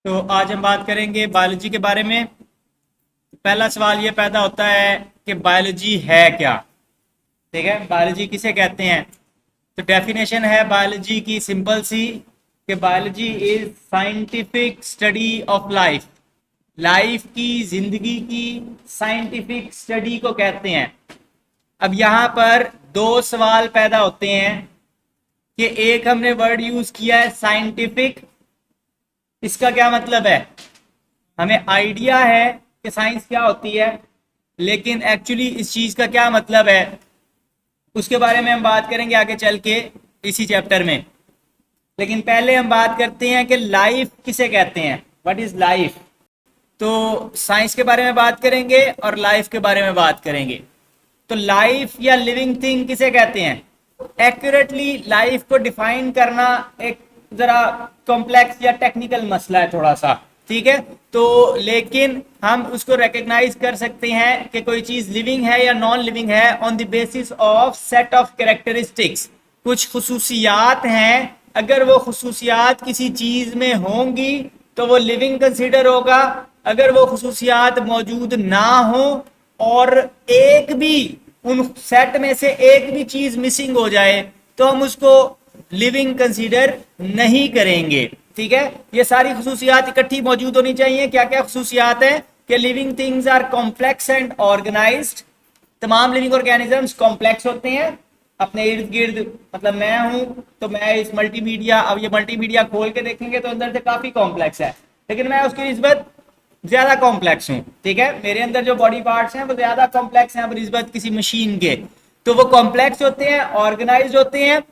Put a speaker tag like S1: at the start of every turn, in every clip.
S1: तो आज हम बात करेंगे बायोलॉजी के बारे में। पहला सवाल ये पैदा होता है कि बायोलॉजी है क्या। ठीक है, बायोलॉजी किसे कहते हैं। तो डेफिनेशन है बायोलॉजी की सिंपल सी कि biology is scientific study of life. Life की, जिंदगी की साइंटिफिक स्टडी को कहते हैं। अब यहाँ पर दो सवाल पैदा होते हैं कि एक हमने वर्ड यूज किया है साइंटिफिक। इसका क्या मतलब है? हमें आइडिया है कि साइंस क्या होती है, लेकिन एक्चुअली इस चीज का क्या मतलब है उसके बारे में हम बात करेंगे आगे चल के इसी चैप्टर में। लेकिन पहले हम बात करते हैं कि लाइफ किसे कहते हैं, व्हाट इज लाइफ। तो साइंस के बारे में बात करेंगे और लाइफ के बारे में बात करेंगे। तो लाइफ या लिविंग थिंग किसे कहते हैं? एक्यूरेटली लाइफ को डिफाइन करना एक जरा कॉम्प्लेक्स या टेक्निकल मसला है थोड़ा सा। ठीक है, तो लेकिन हम उसको रिकग्नाइज कर सकते हैं कि कोई चीज लिविंग है या नॉन लिविंग है on the basis of set of characteristics. कुछ खुसूसियात हैं, अगर वो खुसूसियात किसी चीज में होंगी तो वो लिविंग कंसीडर होगा। अगर वो खुसूसियात मौजूद ना हो और एक भी उन सेट में से एक भी चीज मिसिंग हो जाए तो हम उसको लिविंग कंसीडर नहीं करेंगे। ठीक है, ये सारी खुसूसियात इकट्ठी मौजूद होनी चाहिए। क्या क्या खुसूसियात है कि living things are complex and organized. तमाम लिविंग ऑर्गेनिजम्स कॉम्प्लेक्स होते हैं अपने इर्द गिर्द। मतलब मैं हूं तो मैं इस मल्टीमीडिया, अब ये मल्टीमीडिया खोल के देखेंगे तो अंदर से काफी कॉम्प्लेक्स है, लेकिन मैं उसकी निस्बत ज्यादा कॉम्प्लेक्स हूँ। ठीक है, मेरे अंदर जो बॉडी पार्ट्स हैं वो ज्यादा कॉम्प्लेक्स हैं बनिस्बत किसी मशीन के। तो वो कॉम्प्लेक्स होते हैं, ऑर्गेनाइज होते हैं,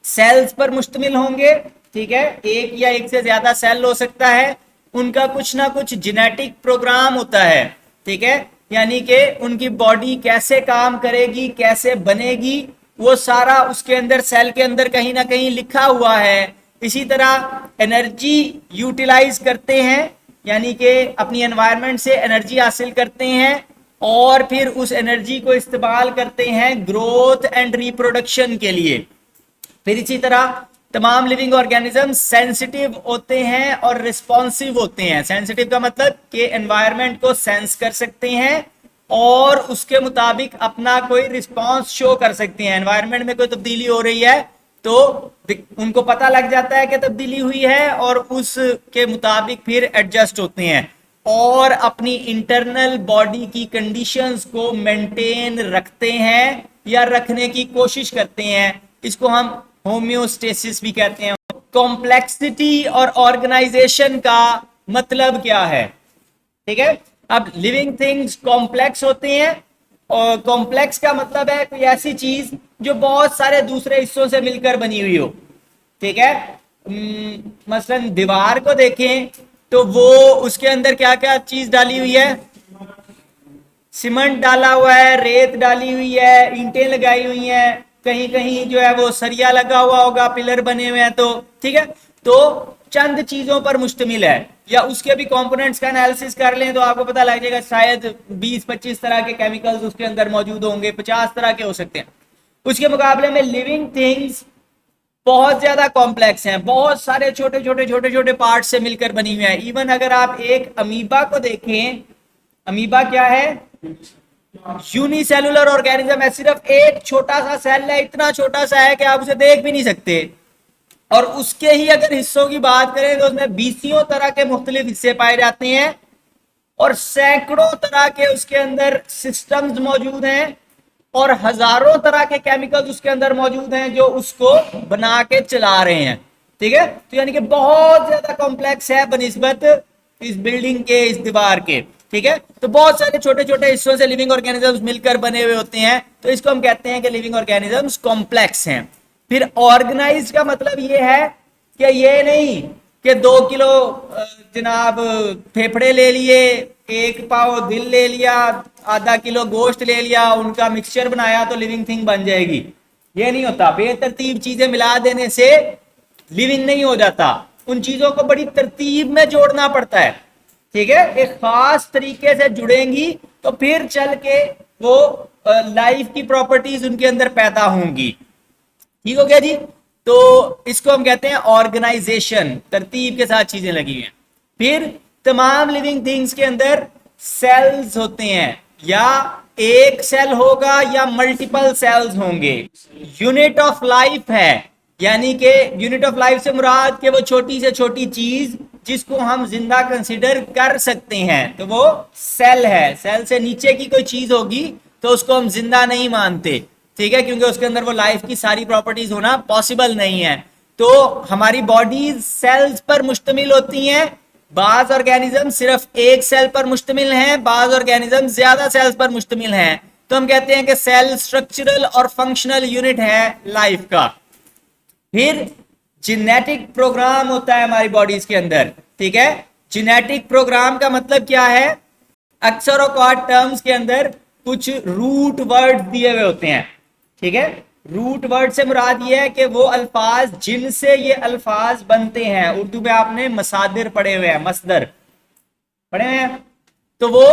S1: सेल्स पर मुश्तमिल होंगे। ठीक है, एक या एक से ज्यादा सेल हो सकता है। उनका कुछ ना कुछ जेनेटिक प्रोग्राम होता है। ठीक है, यानी कि उनकी बॉडी कैसे काम करेगी, कैसे बनेगी, वो सारा उसके अंदर सेल के अंदर कहीं ना कहीं लिखा हुआ है। इसी तरह एनर्जी यूटिलाइज करते हैं, यानी कि अपनी एनवायरनमेंट से एनर्जी हासिल करते हैं और फिर उस एनर्जी को इस्तेमाल करते हैं ग्रोथ एंड रिप्रोडक्शन के लिए। फिर इसी तरह तमाम लिविंग ऑर्गेनिज्म सेंसिटिव होते हैं और रिस्पॉन्सिव होते हैं। सेंसिटिव का मतलब कि एनवायरनमेंट को सेंस कर सकते हैं और उसके मुताबिक अपना कोई रिस्पॉन्स शो कर सकते हैं। एनवायरनमेंट में कोई तब्दीली हो रही है तो उनको पता लग जाता है कि तब्दीली हुई है और उसके मुताबिक फिर एडजस्ट होते हैं और अपनी इंटरनल बॉडी की कंडीशंस को मेंटेन रखते हैं या रखने की कोशिश करते हैं। इसको हम होम्योस्टेसिस भी कहते हैं। कॉम्प्लेक्सिटी और ऑर्गेनाइजेशन का मतलब क्या है? ठीक है, अब लिविंग थिंग्स कॉम्प्लेक्स होते हैं और कॉम्प्लेक्स का मतलब है कोई ऐसी चीज जो बहुत सारे दूसरे हिस्सों से मिलकर बनी हुई हो। ठीक है, मसलन दीवार को देखें तो वो उसके अंदर क्या क्या चीज डाली हुई है? सीमेंट डाला हुआ है, रेत डाली हुई है, ईंटें लगाई हुई हैं, कहीं कहीं जो है वो सरिया लगा हुआ होगा, पिलर बने हुए हैं। तो ठीक है, तो चंद चीजों पर मुश्तमिल है। या उसके भी कंपोनेंट्स का एनालिसिस कर लें तो आपको पता लग जाएगा शायद 20-25 तरह के केमिकल्स उसके अंदर मौजूद होंगे, 50 तरह के हो सकते हैं। उसके मुकाबले में लिविंग थिंग्स बहुत ज्यादा कॉम्प्लेक्स हैं, बहुत सारे छोटे छोटे छोटे छोटे पार्ट से मिलकर बनी हुई है। इवन अगर आप एक अमीबा को देखें, अमीबा क्या है? यूनिसेलुलर ऑर्गेनिज्म है, सिर्फ एक छोटा सा सेल है, इतना छोटा सा है कि आप उसे देख भी नहीं सकते। और उसके ही अगर हिस्सों की बात करें तो उसमें बीसियों तरह के मुख्तलिफ हिस्से पाए जाते हैं और सैकड़ों तरह के उसके अंदर सिस्टम्स मौजूद हैं और हजारों तरह के केमिकल्स उसके अंदर मौजूद हैं जो उसको बना के चला रहे हैं। ठीक है, तो यानी कि बहुत ज्यादा कॉम्प्लेक्स है बनिस्बत इस बिल्डिंग के, इस दीवार के। ठीक है, तो बहुत सारे छोटे छोटे हिस्सों से लिविंग ऑर्गेनिजम्स मिलकर बने हुए होते हैं, तो इसको हम कहते हैं कि लिविंग ऑर्गेनिजम्स कॉम्प्लेक्स हैं। फिर ऑर्गेनाइज का मतलब ये है कि ये नहीं कि 2 किलो जनाब फेफड़े ले लिए, 1 पाव दिल ले लिया, आधा किलो गोश्त ले लिया, उनका मिक्सचर बनाया तो लिविंग थिंग बन जाएगी। ये नहीं होता। बेतरतीब चीजें मिला देने से लिविंग नहीं हो जाता, उन चीजों को बड़ी तरतीब में जोड़ना पड़ता है। ठीक है, एक खास तरीके से जुड़ेंगी तो फिर चल के वो लाइफ की प्रॉपर्टीज उनके अंदर पैदा होंगी। ठीक हो गया जी। तो इसको हम कहते हैं ऑर्गेनाइजेशन, तरतीब के साथ चीजें लगी हुई हैं। फिर तमाम लिविंग थिंग्स के अंदर सेल्स होते हैं, या एक सेल होगा या मल्टीपल सेल्स होंगे। यूनिट ऑफ लाइफ है, यानी कि यूनिट ऑफ लाइफ से मुराद कि वो छोटी से छोटी चीज जिसको हम जिंदा कंसीडर कर सकते हैं तो वो सेल है। सेल से नीचे की कोई चीज होगी तो उसको हम जिंदा नहीं मानते, ठीक है, क्योंकि उसके अंदर वो लाइफ की सारी प्रॉपर्टीज होना पॉसिबल नहीं है। तो हमारी बॉडी सेल्स पर मुश्तमिल होती हैं। बाज ऑर्गेनिज्म सिर्फ एक सेल पर मुश्तमिल हैं, बाज ऑर्गेनिज्म ज्यादा सेल्स पर मुश्तमिल हैं। तो हम कहते हैं कि सेल स्ट्रक्चरल और फंक्शनल यूनिट है लाइफ का। फिर जेनेटिक प्रोग्राम होता है हमारी बॉडीज के अंदर, ठीक है। जेनेटिक प्रोग्राम का मतलब क्या है? अक्सर औकात टर्म्स के अंदर कुछ रूट वर्ड दिए हुए होते हैं, ठीक है। रूट वर्ड से मुराद ये है कि वो अल्फाज जिनसे ये अल्फाज बनते हैं। उर्दू में आपने मसादिर पढ़े हुए हैं, मसदर पढ़े हुए हैं। तो वो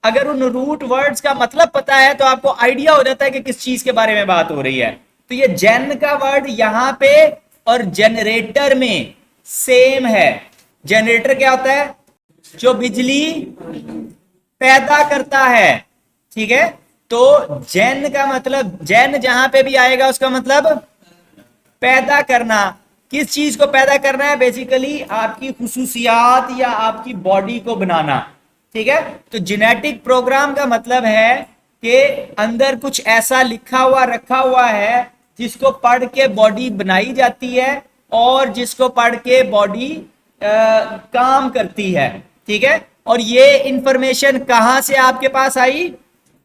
S1: अगर उन रूट वर्ड्स का मतलब पता है तो आपको आइडिया हो जाता है कि किस चीज के बारे में बात हो रही है। तो ये जेन का वर्ड यहां पे और जनरेटर में सेम है। जनरेटर क्या होता है? जो बिजली पैदा करता है, ठीक है। तो जेन का मतलब, जेन जहां पे भी आएगा उसका मतलब पैदा करना। किस चीज को पैदा करना है? बेसिकली आपकी खुसूसियात या आपकी बॉडी को बनाना, ठीक है। तो जेनेटिक प्रोग्राम का मतलब है कि अंदर कुछ ऐसा लिखा हुआ रखा हुआ है जिसको पढ़ के बॉडी बनाई जाती है और जिसको पढ़ के बॉडी काम करती है, ठीक है। और ये इंफॉर्मेशन कहां से आपके पास आई?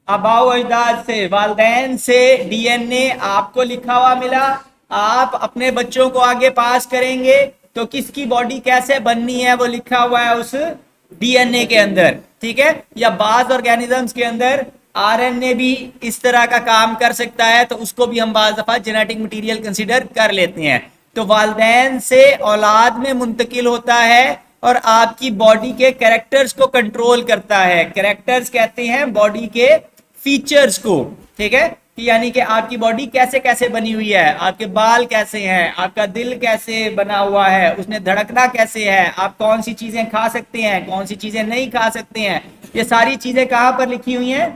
S1: आबाओ अजदाद से, वालदैन से डीएनए आपको लिखा हुआ मिला। आप अपने बच्चों को आगे पास करेंगे तो किसकी बॉडी कैसे बननी है वो लिखा हुआ है उस डीएनए के अंदर, ठीक है। या बाज ऑर्गेनिजम्स के अंदर आरएनए भी इस तरह का काम कर सकता है, तो उसको भी हम बाज दफा जेनेटिक मटेरियल कंसीडर कर लेते हैं। तो वालदैन से औलाद में मुंतकिल होता है और आपकी बॉडी के कैरेक्टर्स को कंट्रोल करता है। कैरेक्टर्स कहते हैं बॉडी के फीचर्स को, ठीक है, यानी कि आपकी बॉडी कैसे कैसे बनी हुई है, आपके बाल कैसे हैं, आपका दिल कैसे बना हुआ है, उसने धड़कना कैसे है, आप कौन सी चीजें खा सकते हैं, कौन सी चीजें नहीं खा सकते हैं। ये सारी चीजें कहां पर लिखी हुई हैं?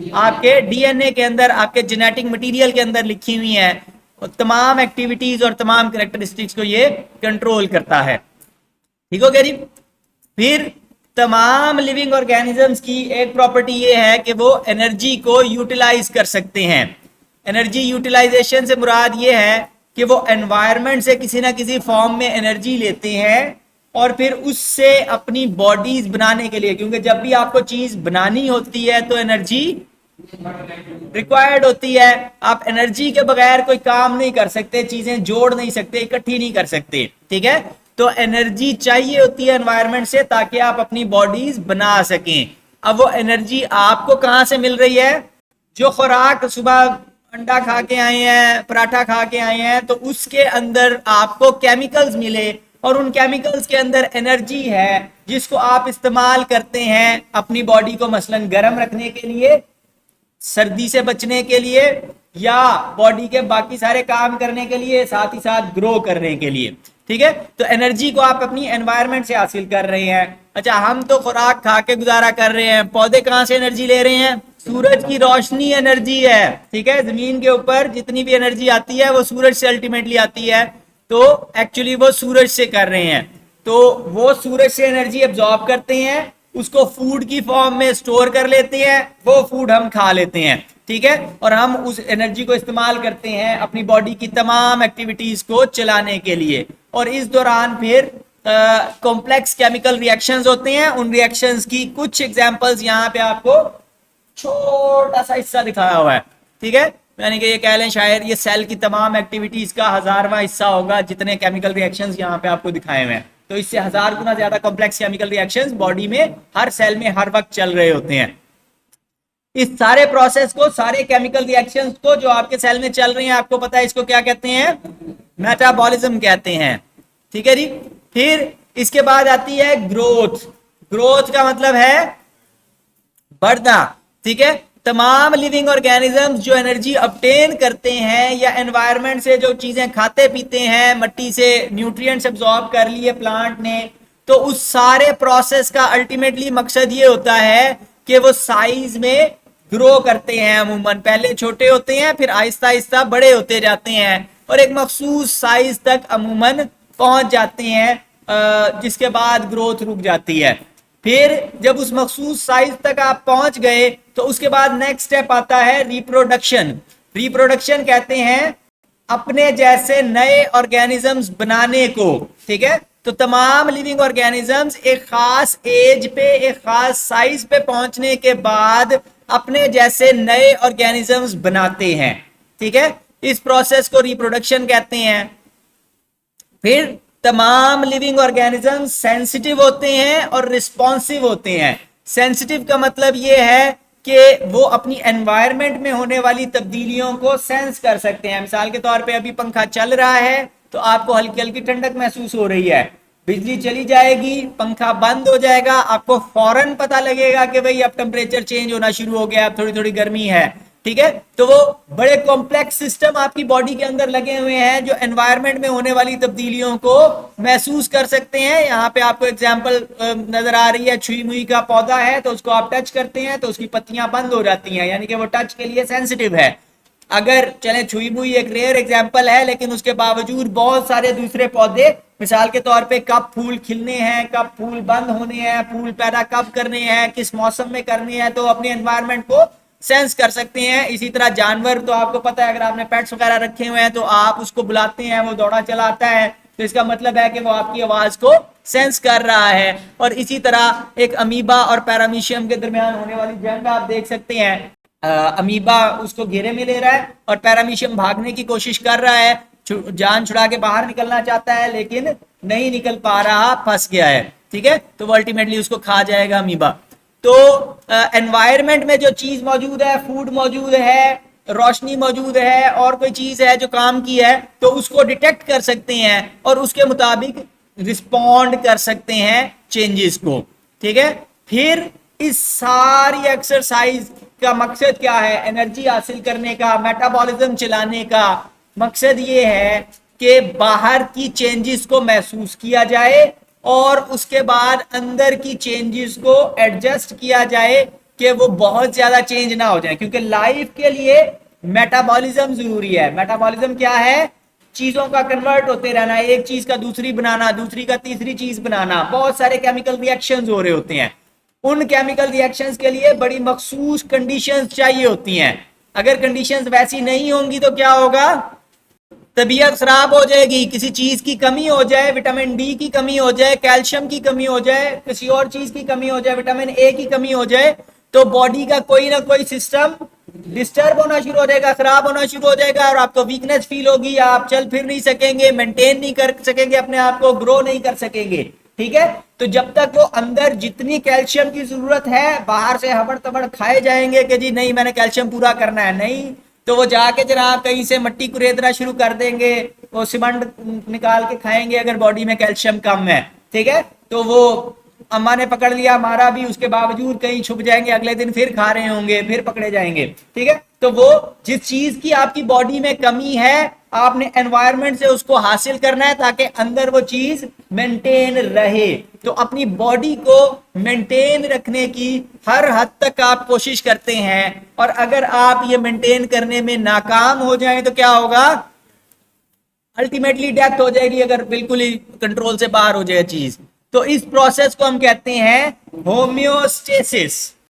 S1: आपके डीएनए के अंदर, आपके जेनेटिक मटेरियल के अंदर लिखी हुई हैं। और तमाम एक्टिविटीज और तमाम कैरेक्टरिस्टिक्स को ये कंट्रोल करता है, ठीक हो गया जी। फिर तमाम लिविंग ऑर्गेनिजम्स की एक प्रॉपर्टी ये है कि वो एनर्जी को यूटिलाइज कर सकते हैं। एनर्जी यूटिलाइजेशन से मुराद ये है कि वो एनवायरनमेंट से किसी ना किसी फॉर्म में एनर्जी लेते हैं और फिर उससे अपनी बॉडीज बनाने के लिए, क्योंकि जब भी आपको चीज बनानी होती है तो एनर्जी रिक्वायर्ड होती है। आप एनर्जी के बगैर कोई काम नहीं कर सकते, चीजें जोड़ नहीं सकते, इकट्ठी नहीं कर सकते, ठीक है। तो एनर्जी चाहिए होती है एनवायरनमेंट से ताकि आप अपनी बॉडीज बना सकें। अब वो एनर्जी आपको कहां से मिल रही है? जो खुराक सुबह अंडा खा के आए हैं, पराठा खा के आए हैं, तो उसके अंदर आपको केमिकल्स मिले और उन केमिकल्स के अंदर एनर्जी है जिसको आप इस्तेमाल करते हैं अपनी बॉडी को मसलन गर्म रखने के लिए, सर्दी से बचने के लिए, या बॉडी के बाकी सारे काम करने के लिए, साथ ही साथ ग्रो करने के लिए, ठीक है। तो एनर्जी को आप अपनी एनवायरनमेंट से हासिल कर रहे हैं। अच्छा, हम तो खुराक खा के गुजारा कर रहे हैं, पौधे कहां से एनर्जी ले रहे हैं? सूरज की रोशनी एनर्जी है, ठीक है। जमीन के ऊपर जितनी भी एनर्जी आती है वो सूरज से अल्टीमेटली आती है, तो एक्चुअली वो सूरज से कर रहे हैं। तो वो सूरज से एनर्जी एब्जॉर्ब करते हैं, उसको फूड की फॉर्म में स्टोर कर लेते हैं, वो फूड हम खा लेते हैं, ठीक है। और हम उस एनर्जी को इस्तेमाल करते हैं अपनी बॉडी की तमाम एक्टिविटीज को चलाने के लिए। और इस दौरान फिर कॉम्प्लेक्स केमिकल रिएक्शंस होते हैं। उन रिएक्शंस की कुछ एग्जांपल्स यहाँ पे आपको छोटा सा हिस्सा दिखाया हुआ है, ठीक है। यानी कि ये कह लें शायद ये सेल की तमाम एक्टिविटीज का 1000वां हिस्सा होगा जितने केमिकल रिएक्शंस यहाँ पे आपको दिखाए हुए हैं। तो इससे 1000 गुना ज्यादा कॉम्प्लेक्स केमिकल रिएक्शंस बॉडी में हर सेल में हर वक्त चल रहे होते हैं। इस सारे प्रोसेस को, सारे केमिकल रिएक्शंस को जो आपके सेल में चल रही हैं, आपको पता है इसको क्या कहते हैं? मेटाबॉलिज्म कहते हैं, ठीक है जी। फिर इसके बाद आती है ग्रोथ। ग्रोथ का मतलब है बढ़ना, ठीक है। तमाम लिविंग ऑर्गेनिजम्स जो एनर्जी ऑब्टेन करते हैं या एनवायरनमेंट से जो चीजें खाते पीते हैं, मट्टी से न्यूट्रिएंट्स एब्जॉर्ब कर लिए प्लांट ने, तो उस सारे प्रोसेस का अल्टीमेटली मकसद ये होता है कि वो साइज में ग्रो करते हैं। अमूमन पहले छोटे होते हैं, फिर आहिस्ता आहिस्ता बड़े होते जाते हैं और एक मखसूस साइज तक अमूमन पहुंच जाते हैं, जिसके बाद ग्रोथ रुक जाती है। फिर जब उस मखसूस साइज तक आप पहुंच गए तो उसके बाद नेक्स्ट स्टेप आता है रिप्रोडक्शन। रिप्रोडक्शन कहते हैं अपने जैसे नए ऑर्गेनिजम्स बनाने को, ठीक है। तो तमाम लिविंग ऑर्गेनिजम्स एक खास एज पे, एक खास साइज पे पहुंचने के बाद अपने जैसे नए ऑर्गेनिजम्स बनाते हैं, ठीक है। इस प्रोसेस को रिप्रोडक्शन कहते हैं। फिर तमाम लिविंग ऑर्गेनिजम्स सेंसिटिव होते हैं और रिस्पॉन्सिव होते हैं। सेंसिटिव का मतलब ये है कि वो अपनी एनवायरनमेंट में होने वाली तब्दीलियों को सेंस कर सकते हैं। मिसाल के तौर पे अभी पंखा चल रहा है तो आपको हल्की हल्की ठंडक महसूस हो रही है, बिजली चली जाएगी, पंखा बंद हो जाएगा, आपको फौरन पता लगेगा कि भाई अब टेम्परेचर चेंज होना शुरू हो गया, अब थोड़ी थोड़ी गर्मी है, ठीक है। तो वो बड़े कॉम्प्लेक्स सिस्टम आपकी बॉडी के अंदर लगे हुए हैं जो एनवायरनमेंट में होने वाली तब्दीलियों को महसूस कर सकते हैं। यहाँ पे आपको एग्जांपल नजर आ रही है, छुई मुई का पौधा है तो उसको आप टच करते हैं तो उसकी पत्तियां बंद हो जाती हैं, यानी कि वो टच के लिए सेंसिटिव है। अगर चले छुई मुई एक रेयर एग्जाम्पल है, लेकिन उसके बावजूद बहुत सारे दूसरे पौधे, मिसाल के तौर पे कब फूल खिलने हैं, कब फूल बंद होने हैं, फूल पैदा कब करने हैं, किस मौसम में करने हैं, तो अपने एनवायरनमेंट को सेंस कर सकते हैं। इसी तरह जानवर तो आपको पता है, अगर आपने पेट्स वगैरह रखे हुए हैं तो आप उसको बुलाते हैं, वो दौड़ा चला आता है, तो इसका मतलब है कि वो आपकी आवाज को सेंस कर रहा है। और इसी तरह एक अमीबा और पैरामीशियम के दरमियान होने वाली जंग आप देख सकते हैं। अमीबा उसको घेरे में ले रहा है और पैरामीशियम भागने की कोशिश कर रहा है, जान छुड़ा के बाहर निकलना चाहता है लेकिन नहीं निकल पा रहा, फंस गया है, ठीक है। तो वो अल्टीमेटली उसको खा जाएगा अमीबा। तो एनवायरनमेंट में जो चीज मौजूद है, फूड मौजूद है, रोशनी मौजूद है और कोई चीज है जो काम की है, तो उसको डिटेक्ट कर सकते हैं और उसके मुताबिक रिस्पॉन्ड कर सकते हैं चेंजेस को, ठीक है। फिर इस सारी एक्सरसाइज का मकसद क्या है? एनर्जी हासिल करने का, मेटाबॉलिज्म चलाने का मकसद ये है कि बाहर की चेंजेस को महसूस किया जाए और उसके बाद अंदर की चेंजेस को एडजस्ट किया जाए कि वो बहुत ज्यादा चेंज ना हो जाए, क्योंकि लाइफ के लिए मेटाबॉलिज्म जरूरी है। मेटाबॉलिज्म क्या है? चीजों का कन्वर्ट होते रहना, एक चीज का दूसरी बनाना, दूसरी का तीसरी चीज बनाना, बहुत सारे केमिकल रिएक्शंस हो रहे होते हैं। उन केमिकल रिएक्शंस के लिए बड़ी मखसूस कंडीशंस चाहिए होती हैं। अगर कंडीशंस वैसी नहीं होंगी तो क्या होगा? तबीयत खराब हो जाएगी, किसी चीज की कमी हो जाए, विटामिन डी की कमी हो जाए, कैल्शियम की कमी हो जाए, किसी और चीज की कमी हो जाए, विटामिन ए की कमी हो जाए, तो बॉडी का कोई ना कोई सिस्टम डिस्टर्ब होना शुरू हो जाएगा, खराब होना शुरू हो जाएगा और आपको वीकनेस फील होगी, आप चल फिर नहीं सकेंगे, मेंटेन नहीं कर सकेंगे अपने आप को, ग्रो नहीं कर सकेंगे, ठीक है। तो जब तक वो अंदर जितनी कैल्शियम की जरूरत है, बाहर से हबड़ तबड़ खाए जाएंगे कि जी नहीं मैंने कैल्शियम पूरा करना है, नहीं, तो वो जाके जनाब कहीं से मट्टी कुरेदना शुरू कर देंगे, वो सीमेंट निकाल के खाएंगे अगर बॉडी में कैल्शियम कम है, ठीक है। तो वो अम्मा ने पकड़ लिया, मारा भी, उसके बावजूद कहीं छुप जाएंगे, अगले दिन फिर खा रहे होंगे, फिर पकड़े जाएंगे, ठीक है। तो वो जिस चीज की आपकी बॉडी में कमी है, आपने एनवायरनमेंट से उसको हासिल करना है ताकि अंदर वो चीज मेंटेन रहे। तो अपनी बॉडी को मेंटेन रखने की हर हद तक आप कोशिश करते हैं और अगर आप ये मेंटेन करने में नाकाम हो जाएं तो क्या होगा? अल्टीमेटली डेथ हो जाएगी, अगर बिल्कुल ही कंट्रोल से बाहर हो जाए चीज। तो इस प्रोसेस को हम कहते हैं होम्योस्टेसिस।